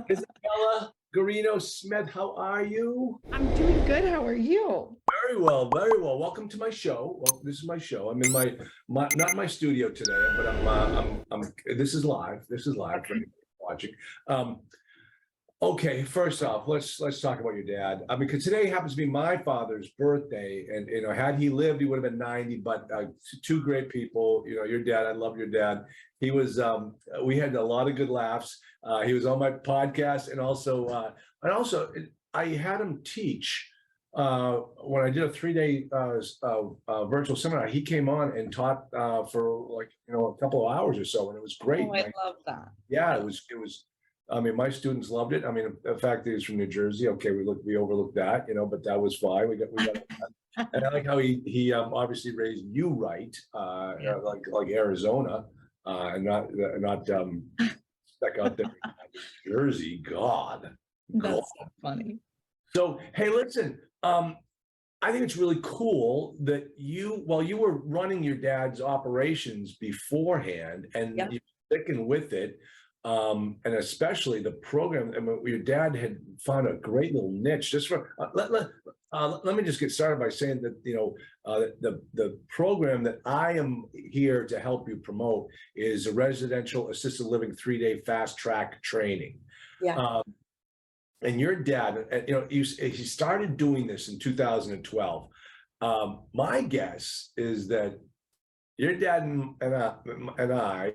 Isabelle Guarino-Smith, how are you? I'm doing good. How are you? Very well, very well. Welcome to my show. Well, this is my show. I'm in my not my studio today, but I'm this is live. This is live for Okay. anybody watching. Um, okay, first off, let's talk about your dad. I mean, because today happens to be my father's birthday, and had he lived, he would have been 90. But two great people. Your dad. I love your dad. He was. We had a lot of good laughs. He was on my podcast, and also I had him teach when I did a 3-day virtual seminar. He came on and taught for like a couple of hours or so, and it was great. Oh, I love that. Yeah, it was. I mean, my students loved it. I mean, the fact that he's from New Jersey, okay, we overlooked that, but that was fine. We got and I like how he obviously raised you right, Yeah. like Arizona, and not stuck out there in New Jersey. God. That's so funny. So hey, listen, I think it's really cool that while you were running your dad's operations beforehand, and Yep. you're sticking with it, and especially the program. I mean, your dad had found a great little niche. Just for let me just get started by saying that the program that I am here to help you promote is a residential assisted living 3-day fast track training. Yeah. And your dad, he started doing this in 2012. My guess is that your dad and I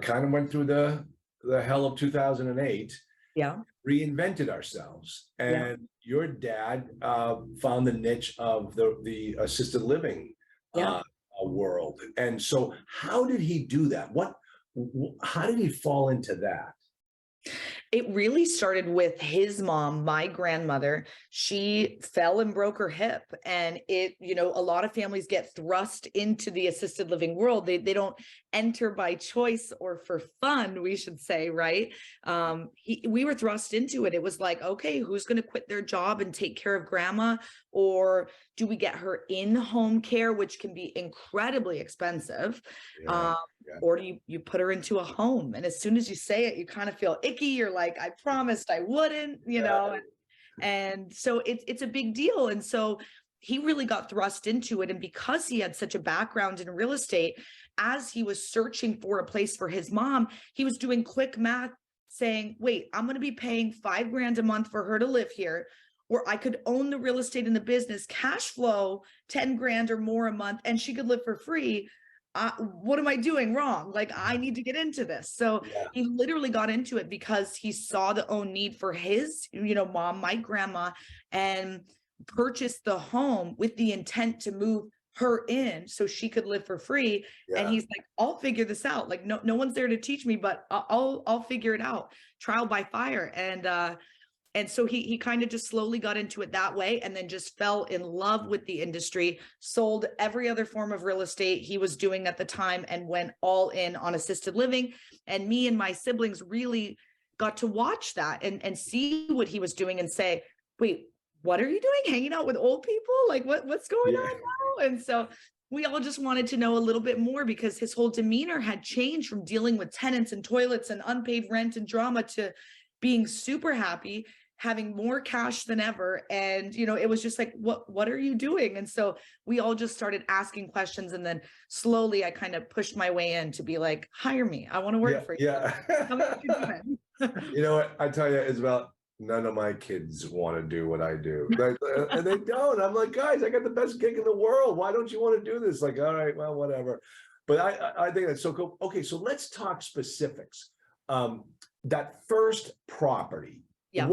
kind of went through the hell of 2008, Yeah. reinvented ourselves, and Yeah. your dad found the niche of the assisted living Yeah. world. And so, how did he do that? How did he fall into that? It really started with his mom, my grandmother. She fell and broke her hip. And a lot of families get thrust into the assisted living world. They don't enter by choice or for fun, we should say, right? We were thrust into it. It was like, okay, who's going to quit their job and take care of grandma? Or do we get her in-home care, which can be incredibly expensive? Yeah. Or do you put her into a home? And as soon as you say it, you kind of feel icky. You're like, I promised I wouldn't, and so it's a big deal. And so he really got thrust into it. And because he had such a background in real estate, as he was searching for a place for his mom, he was doing quick math saying, wait, I'm going to be paying $5,000 a month for her to live here, or I could own the real estate in the business, cash flow $10,000 or more a month, and she could live for free. What am I doing wrong? Like, I need to get into this. So Yeah. he literally got into it because he saw the own need for his, mom, my grandma, and purchased the home with the intent to move her in so she could live for free. Yeah. And he's like, I'll figure this out. Like, no one's there to teach me, but I'll figure it out. Trial by fire. And so he kind of just slowly got into it that way, and then just fell in love with the industry, sold every other form of real estate he was doing at the time, and went all in on assisted living. And me and my siblings really got to watch that and see what he was doing and say, wait, what are you doing? Hanging out with old people? Like what's going on now? And so we all just wanted to know a little bit more, because his whole demeanor had changed from dealing with tenants and toilets and unpaid rent and drama to being super happy, having more cash than ever. And, it was just like, what are you doing? And so we all just started asking questions. And then slowly I kind of pushed my way in to be like, hire me. I want to work for you. Yeah. Tell me what you're doing. You know what? I tell you, Isabel, none of my kids want to do what I do. And they don't. I'm like, guys, I got the best gig in the world. Why don't you want to do this? Like, all right, well, whatever. But I think that's so cool. Okay, so let's talk specifics. That first property, Yeah.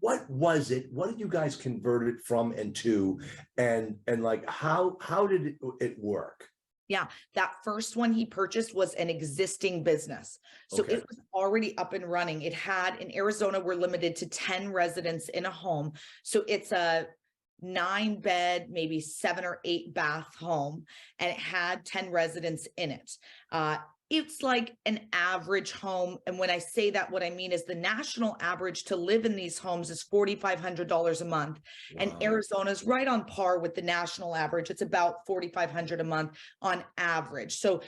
What was it? What did you guys convert it from and to? And like, how did it work? Yeah, that first one he purchased was an existing business. So Okay. it was already up and running. It had, in Arizona, we're limited to 10 residents in a home. So it's a 9-bed, maybe 7 or 8 bath home, and it had 10 residents in it. It's like an average home. And when I say that, what I mean is the national average to live in these homes is $4,500 a month. And Wow. Arizona's right on par with the national average. It's about $4,500 a month on average. So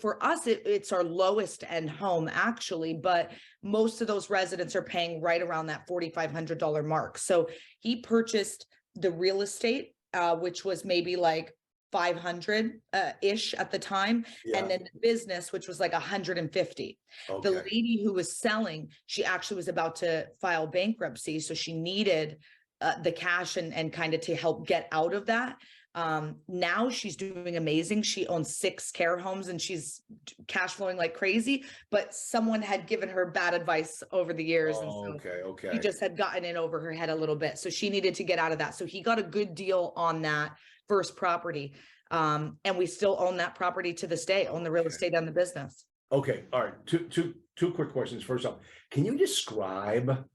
for us, it's our lowest end home actually, but most of those residents are paying right around that $4,500 mark. So he purchased the real estate, which was maybe like 500 ish at the time, Yeah. and then the business, which was like 150. The Okay. lady who was selling, she actually was about to file bankruptcy, so she needed the cash and kind of to help get out of that. Now she's doing amazing. She owns 6 care homes and she's cash flowing like crazy, but someone had given her bad advice over the years. And so Okay. she just had gotten in over her head a little bit. So she needed to get out of that. So he got a good deal on that first property. And we still own that property to this day, own the real estate and the business. Okay. All right. Two quick questions. First off, can you describe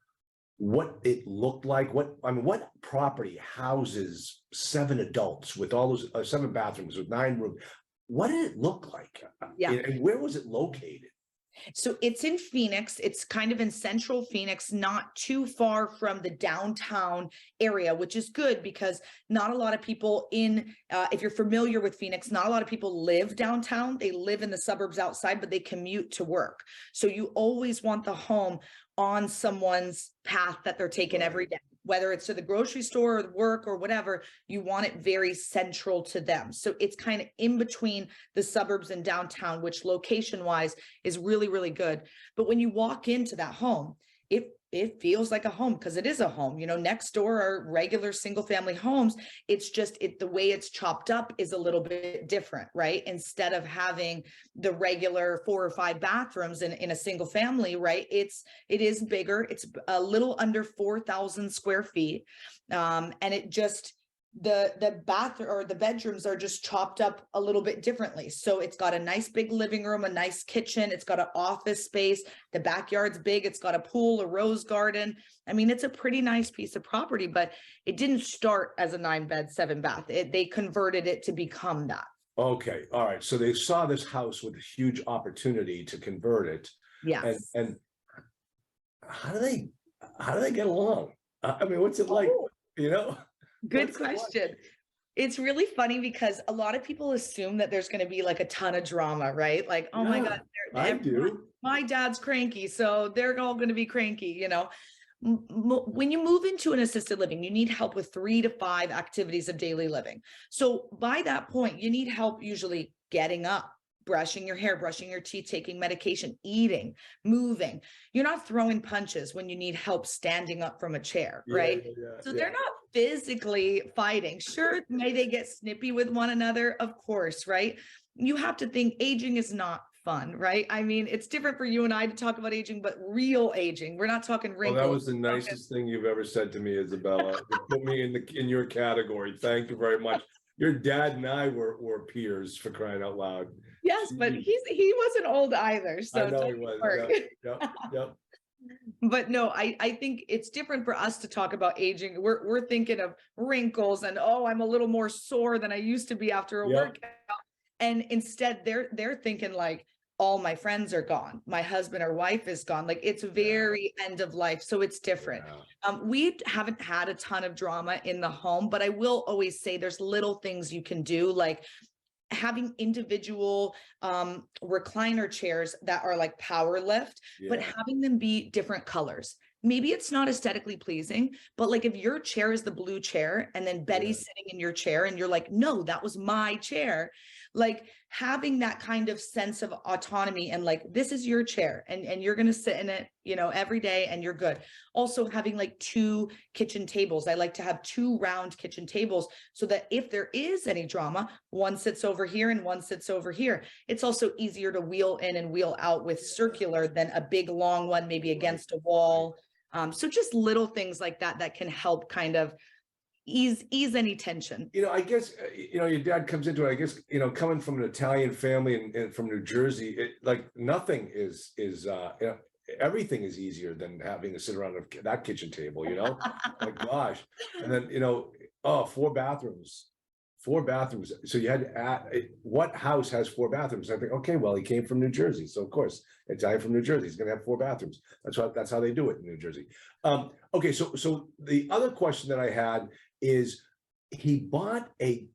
what it looked like? What property houses 7 adults with all those 7 bathrooms with 9 rooms? What did it look like? Yeah. And where was it located? So it's in Phoenix. It's kind of in central Phoenix, not too far from the downtown area, which is good because not a lot of people if you're familiar with Phoenix, not a lot of people live downtown. They live in the suburbs outside, but they commute to work. So you always want the home on someone's path that they're taking every day, whether it's to the grocery store or work or whatever. You want it very central to them. So it's kind of in between the suburbs and downtown, which location wise is really, really good. But when you walk into that home, it feels like a home because it is a home. Next door are regular single family homes. It's just the way it's chopped up is a little bit different, right? Instead of having the regular 4 or 5 bathrooms in a single family, right? It is bigger. It's a little under 4,000 square feet. And it just, the bathroom or the bedrooms are just chopped up a little bit differently. So it's got a nice big living room, a nice kitchen. It's got an office space. The backyard's big. It's got a pool, a rose garden. I mean, it's a pretty nice piece of property, but it didn't start as a 9-bed, 7-bath. They converted it to become that. Okay. All right. So they saw this house with a huge opportunity to convert it. Yes. And how do they get along? I mean, what's it like? Good question. It's really funny because a lot of people assume that there's going to be like a ton of drama, right? Like, oh my God, I do. My dad's cranky, so they're all going to be cranky, When you move into an assisted living, you need help with 3 to 5 activities of daily living. So by that point, you need help usually getting up, brushing your hair, brushing your teeth, taking medication, eating, moving. You're not throwing punches when you need help standing up from a chair, right? So they're not physically fighting. Sure, may they get snippy with one another? Of course, right? You have to think aging is not fun, right? I mean, it's different for you and I to talk about aging, but real aging, we're not talking wrinkles. Well, that was the nicest thing you've ever said to me, Isabella. You put me in your category. Thank you very much. Your dad and I were peers, for crying out loud. Yes, but he wasn't old either. So I know he was. Yep. But no, I think it's different for us to talk about aging. We're thinking of wrinkles and, oh, I'm a little more sore than I used to be after a workout. And instead they're thinking like, all my friends are gone. My husband or wife is gone. Like it's very end of life. So it's different. We haven't had a ton of drama in the home, but I will always say there's little things you can do, like having individual recliner chairs that are like power lift, but having them be different colors. Maybe it's not aesthetically pleasing, but like if your chair is the blue chair and then Betty's sitting in your chair and you're like, no, that was my chair. Like having that kind of sense of autonomy and like, this is your chair and you're going to sit in it, every day and you're good. Also having like 2 kitchen tables. I like to have 2 round kitchen tables so that if there is any drama, one sits over here and one sits over here. It's also easier to wheel in and wheel out with circular than a big long one, maybe against a wall. So just little things like that can help kind of ease any tension. I guess, your dad comes into it, I guess, coming from an Italian family and from New Jersey, like nothing is everything is easier than having to sit around that kitchen table, my gosh. And then, 4 bathrooms 4 bathrooms. So you had to add, what house has 4 bathrooms? I think, okay, well, he came from New Jersey. So of course, a guy from New Jersey, he's gonna have 4 bathrooms. That's how they do it in New Jersey. Okay, so the other question that I had is he bought a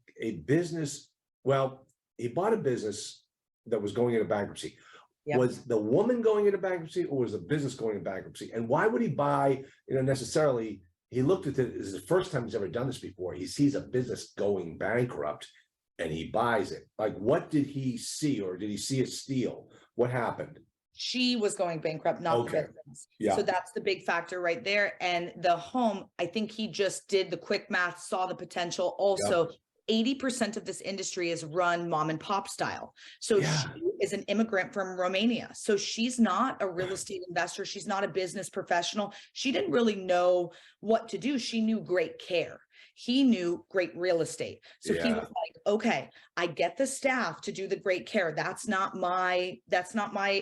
business. Well, he bought a business that was going into bankruptcy. Yep. Was the woman going into bankruptcy, or was the business going into bankruptcy? And why would he buy, necessarily, he looked at it, this is the first time he's ever done this before. He sees a business going bankrupt and he buys it. Like, what did he see, or did he see a steal? What happened? She was going bankrupt, not the business. Yeah. So that's the big factor right there. And the home, I think he just did the quick math, saw the potential. Also, 80% of this industry is run mom and pop style. So she is an immigrant from Romania. So she's not a real estate investor. She's not a business professional. She didn't really know what to do. She knew great care. He knew great real estate. So he was like, okay, I get the staff to do the great care. That's not my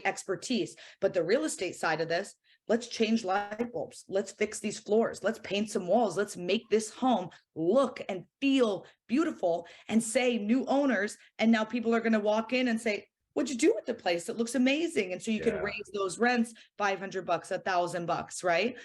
expertise, but the real estate side of this, let's change light bulbs. Let's fix these floors. Let's paint some walls. Let's make this home look and feel beautiful and say new owners. And now people are going to walk in and say, what'd you do with the place? It looks amazing. And so you can raise those rents $500, $1,000, right?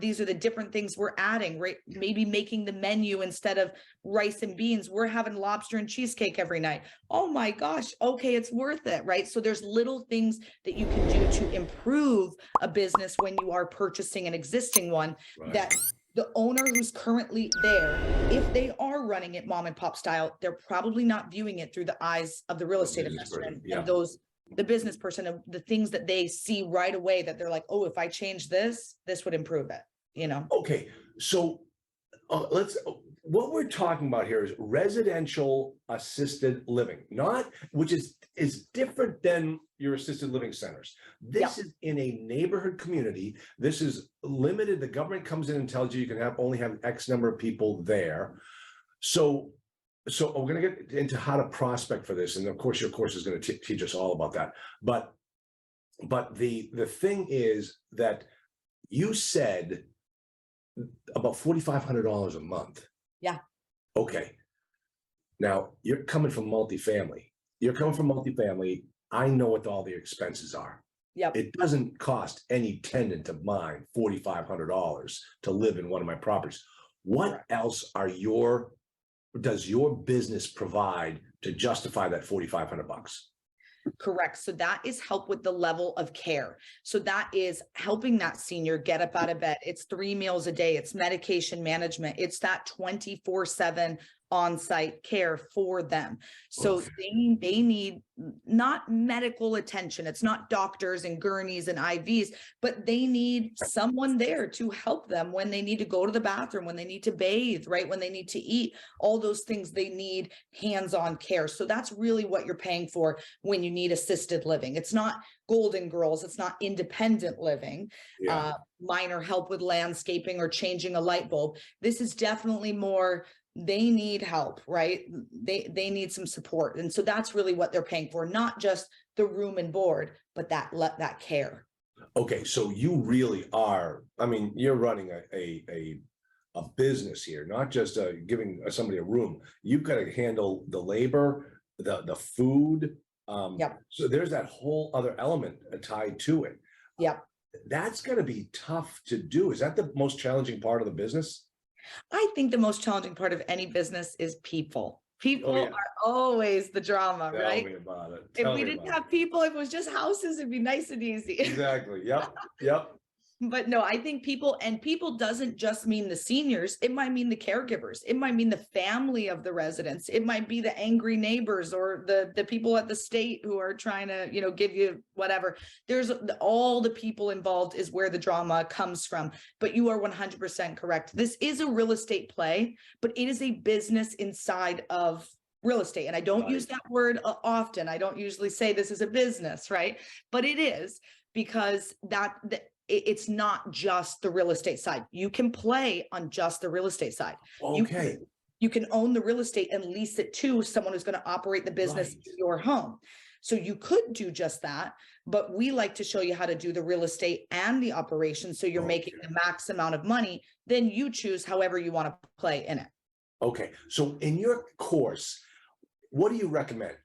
These are the different things we're adding, right? Maybe making the menu, instead of rice and beans, we're having lobster and cheesecake every night. Oh my gosh. Okay. It's worth it. Right. So there's little things that you can do to improve a business when you are purchasing an existing one, that the owner who's currently there, if they are running it mom and pop style, they're probably not viewing it through the eyes of the real estate investor and the business person, and the things that they see right away, that they're like, oh, if I change this would improve it, Okay. So what we're talking about here is residential assisted living, which is different than your assisted living centers. This is in a neighborhood community. This is limited. The government comes in and tells you can only have X number of people there. So we're going to get into how to prospect for this. And of course, your course is going to teach us all about that. But the thing is that you said about $4,500 a month. Yeah. Okay. Now you're coming from multifamily. I know what all the expenses are. Yep. It doesn't cost any tenant of mine $4,500 to live in one of my properties. What else does your business provide to justify that $4,500? Correct. So that is help with the level of care. So that is helping that senior get up out of bed. It's 3 meals a day. It's medication management. It's that 24/7 on-site care for them. So they need not medical attention. It's not doctors and gurneys and IVs, but they need someone there to help them when they need to go to the bathroom, when they need to bathe, right? When they need to eat, all those things, they need hands-on care. So that's really what you're paying for when you need assisted living. It's not Golden Girls. It's not independent living, minor help with landscaping or changing a light bulb. This is definitely more, they need help, right? They need some support. And so that's really what they're paying for, not just the room and board, but that care. Okay. So you really are, you're running a business here, not just giving somebody a room. You've got to handle the labor, the food. So there's that whole other element tied to it. Yep. That's going to be tough to do. Is that the most challenging part of the business? I think the most challenging part of any business is people. People are always the drama, right? Tell me about it. If we didn't have people, if it was just houses, it'd be nice and easy. Exactly. Yep. But no, I think people doesn't just mean the seniors. It might mean the caregivers. It might mean the family of the residents. It might be the angry neighbors or the people at the state who are trying to, give you whatever. There's all the people involved is where the drama comes from. But you are 100% correct. This is a real estate play, but it is a business inside of real estate. And I don't use that word often. I don't usually say this is a business, right? But it is, because it's not just the real estate side. You can play on just the real estate side. Okay. You can own the real estate and lease it to someone who's going to operate the business in your home. So you could do just that, but we like to show you how to do the real estate and the operation. So you're making the max amount of money. Then you choose however you want to play in it. Okay, so in your course, what do you recommend?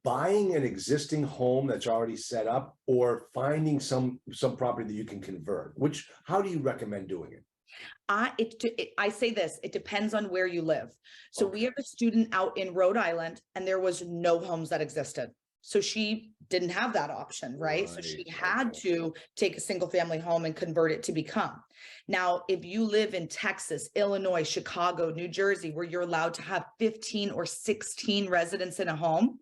Buying an existing home that's already set up, or finding some property that you can convert? How do you recommend doing it? I say this, it depends on where you live. So we Okay. have a student out in Rhode Island and there was no homes that existed. So she didn't have that option, right? So she Right, had okay. to take a single family home and convert it to become. Now, if you live in Texas, Illinois, Chicago, New Jersey, where you're allowed to have 15 or 16 residents in a home,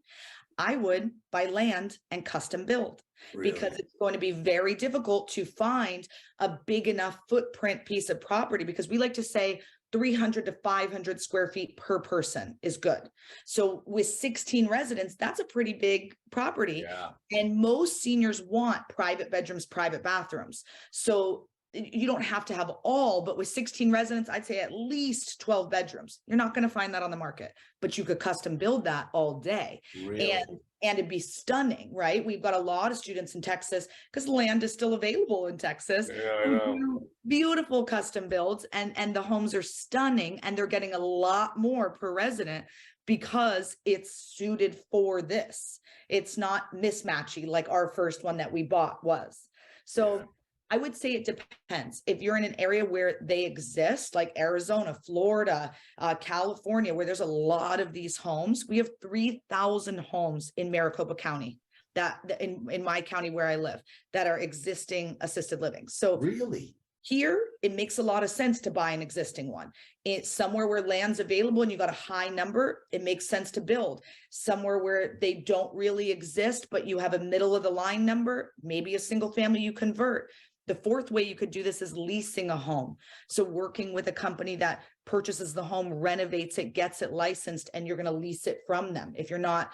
I would buy land and custom build, because Really? it's going to be very difficult to find a big enough footprint piece of property, because we like to say 300 to 500 square feet per person is good. So with 16 residents, that's a pretty big property. Yeah. And most seniors want private bedrooms, private bathrooms. So you don't have to have all, but with 16 residents, I'd say at least 12 bedrooms. You're not going to find that on the market, but you could custom build that all day. Really? And it'd be stunning, right? We've got a lot of students in Texas because land is still available in Texas. Yeah, I Who know. do beautiful custom builds, and the homes are stunning, and they're getting a lot more per resident because it's suited for this. It's not mismatchy like our first one that we bought was. So Yeah. I would say it depends. If you're in an area where they exist, like Arizona, Florida, California, where there's a lot of these homes, we have 3,000 homes in Maricopa County, that in my county where I live, that are existing assisted living. So Really? here, it makes a lot of sense to buy an existing one. It's somewhere where land's available and you got a high number, it makes sense to build. Somewhere where they don't really exist, but you have a middle of the line number, maybe a single family you convert. The fourth way you could do this is leasing a home. So working with a company that purchases the home, renovates it, gets it licensed, and you're going to lease it from them. If you're not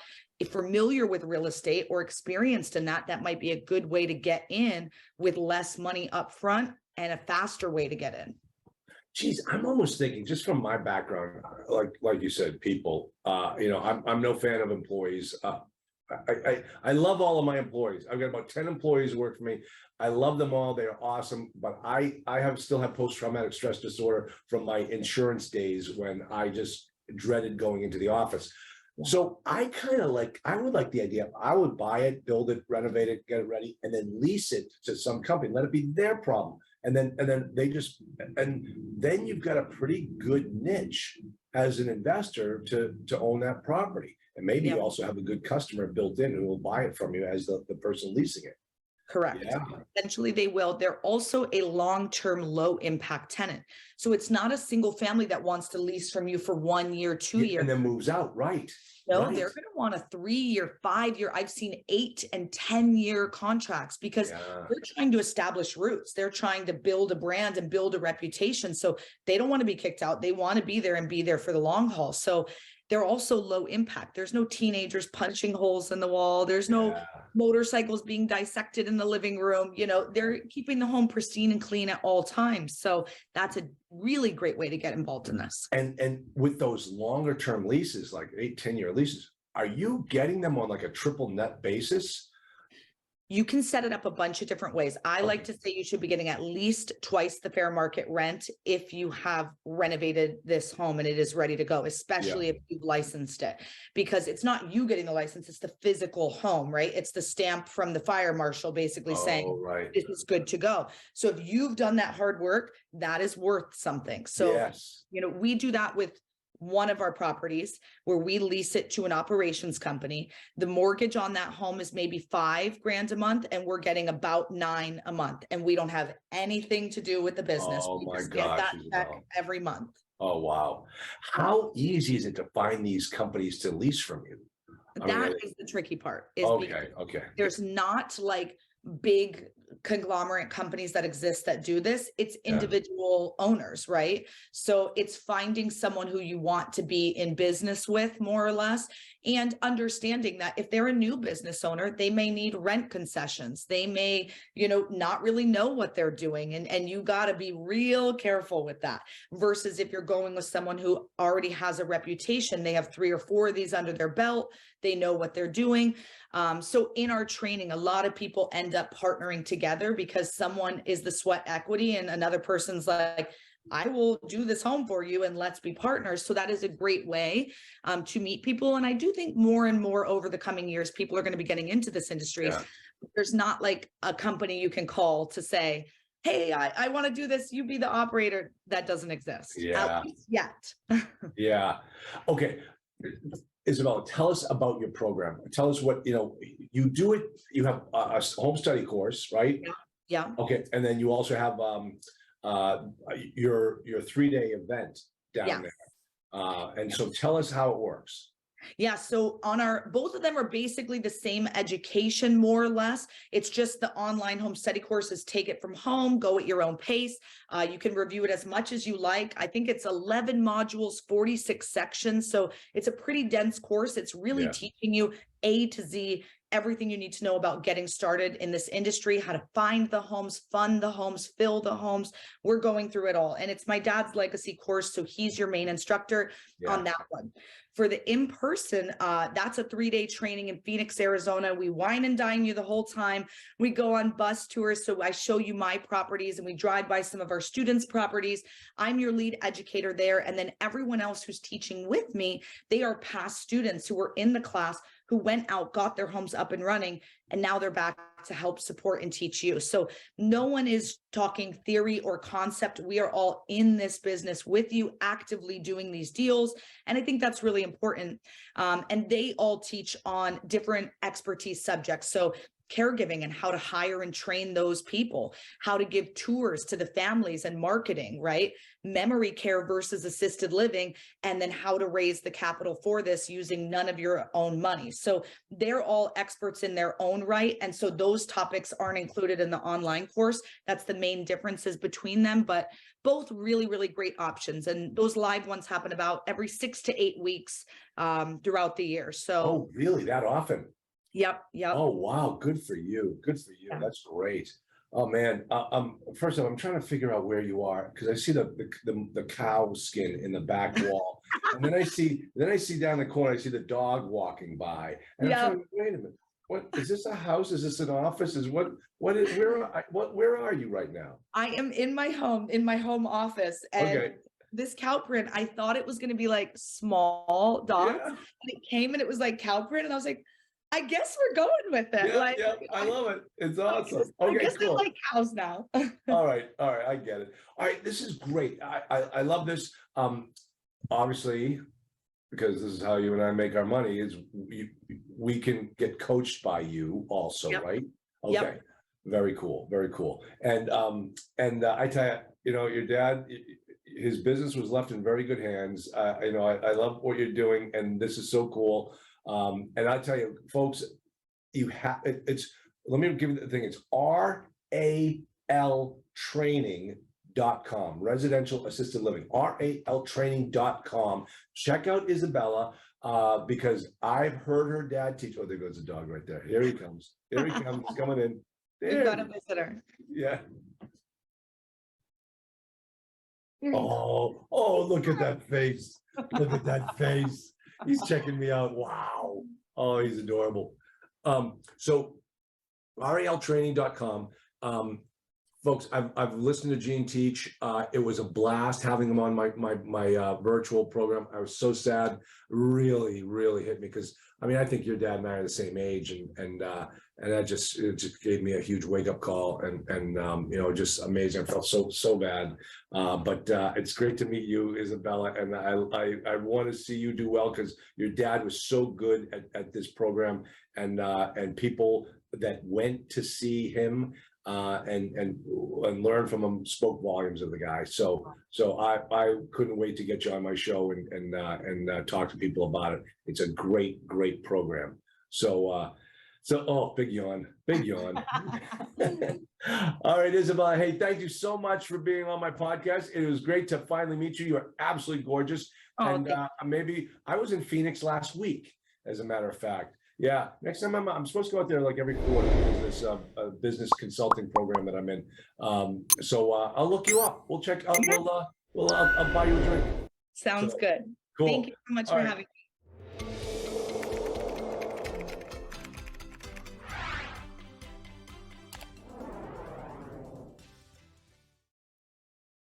familiar with real estate or experienced in that, that might be a good way to get in with less money up front and a faster way to get in. Geez, I'm almost thinking, just from my background, like you said, people, I'm no fan of employees. I love all of my employees. I've got about 10 employees who work for me. I love them all. They're awesome. But I still have post-traumatic stress disorder from my insurance days when I just dreaded going into the office. So I would like the idea. I would buy it, build it, renovate it, get it ready, and then lease it to some company. Let it be their problem. And then then you've got a pretty good niche as an investor to own that property. And maybe you also have a good customer built in who will buy it from you as the person leasing it. Correct. Yeah. Eventually they will. They're also a long-term low impact tenant. So it's not a single family that wants to lease from you for 1 year, 2 years. And then moves out. Right. No, right. they're going to want a 3-year, 5-year. I've seen 8 and 10-year contracts because they're trying to establish roots. They're trying to build a brand and build a reputation. So they don't want to be kicked out. They want to be there and be there for the long haul. So they're also low impact. There's no teenagers punching holes in the wall. There's no motorcycles being dissected in the living room. They're keeping the home pristine and clean at all times. So that's a really great way to get involved in this. And with those longer term leases, like 8-10 year leases, are you getting them on like a triple net basis? You can set it up a bunch of different ways. I like to say you should be getting at least twice the fair market rent if you have renovated this home and it is ready to go, especially if you've licensed it, because it's not you getting the license, it's the physical home, right? It's the stamp from the fire marshal basically saying this is good to go. So if you've done that hard work, that is worth something. So, we do that with one of our properties where we lease it to an operations company. The mortgage on that home is maybe $5,000 a month, and we're getting about $9,000 a month, and we don't have anything to do with the business. Oh we my just gosh, get that check every month. Oh wow. How easy is it to find these companies to lease from you? That is the tricky part. Okay. There's not like big conglomerate companies that exist that do this. It's individual owners, right? So it's finding someone who you want to be in business with, more or less, and understanding that if they're a new business owner, they may need rent concessions. They may, not really know what they're doing. And you got to be real careful with that, versus if you're going with someone who already has a reputation, they have 3 or 4 of these under their belt, they know what they're doing. So in our training, a lot of people end up partnering together because someone is the sweat equity and another person's like, I will do this home for you and let's be partners. So that is a great way to meet people. And I do think more and more over the coming years, people are going to be getting into this industry. Yeah. There's not like a company you can call to say, hey, I want to do this. You be the operator. That doesn't exist. Yeah. At least yet. Yeah. Okay. Isabella, tell us about your program. Tell us what, you do it, you have a home study course, right? Yeah. Okay. And then you also have your 3-day event down there. And so tell us how it works. Yeah. So on both of them are basically the same education, more or less. It's just the online home study courses, take it from home, go at your own pace. You can review it as much as you like. I think it's 11 modules, 46 sections. So it's a pretty dense course. It's really teaching you A to Z, everything you need to know about getting started in this industry, how to find the homes, fund the homes, fill the homes. We're going through it all. And it's my dad's legacy course. So he's your main instructor on that one. For the in-person, that's a 3-day training in Phoenix, Arizona. We wine and dine you the whole time. We go on bus tours. So I show you my properties and we drive by some of our students' properties. I'm your lead educator there. And then everyone else who's teaching with me, they are past students who were in the class, who went out, got their homes up and running, and now they're back to help support and teach you. So no one is talking theory or concept. We are all in this business with you, actively doing these deals. And I think that's really important. And they all teach on different expertise subjects. So caregiving and how to hire and train those people, how to give tours to the families and marketing, right? Memory care versus assisted living, and then how to raise the capital for this using none of your own money. So they're all experts in their own right. And so those topics aren't included in the online course. That's the main differences between them, but both really, really great options. And those live ones happen about every 6 to 8 weeks throughout the year. So, oh, really? That often? Yep. Oh, wow. Good for you. Good for you. Yeah. That's great. Oh man. First of all, I'm trying to figure out where you are because I see the cow skin in the back wall. And then I see down the corner, I see the dog walking by. And I'm trying to, wait a minute. What is this, a house? Is this an office? Where are you right now? I am in my home office. And this cow print, I thought it was going to be like small dogs. And it came and it was like cow print. And I was like, I guess we're going with it. I love it. It's awesome. I guess cool. I like cows now. All right. I get it. All right. This is great. I love this. Obviously, because this is how you and I make our money, is we can get coached by you also, right? Okay. Yep. Very cool. Very cool. And I tell you, your dad, his business was left in very good hands. I love what you're doing, and this is so cool. And I tell you, folks, let me give you the thing. It's RALtraining.com, residential assisted living, RALtraining.com. Check out Isabella, because I've heard her dad teach. Oh, there goes the dog right there. Here he comes. Here he comes. He's coming in. We've got a visitor. Yeah. Oh, look at that face. Look at that face. He's checking me out. Wow. Oh, he's adorable. So RALtraining.com. Folks, I've listened to Gene teach. It was a blast having him on my virtual program. I was so sad. Really, really hit me because I think your dad and I are the same age, and that just gave me a huge wake up call, and just amazing. I felt so bad, but it's great to meet you, Isabella, and I want to see you do well because your dad was so good at this program, and people that went to see him and learn from him spoke volumes of the guy. So I couldn't wait to get you on my show and talk to people about it. It's a great program. So big yawn. All right, Isabella. Hey, thank you so much for being on my podcast. It was great to finally meet you. You're absolutely gorgeous. And maybe I was in Phoenix last week, as a matter of fact. Yeah, next time I'm supposed to go out there like every quarter. There's this business consulting program that I'm in. So I'll look you up. We'll check out. I'll buy you a drink. Sounds good. Cool. Thank you so much for having me.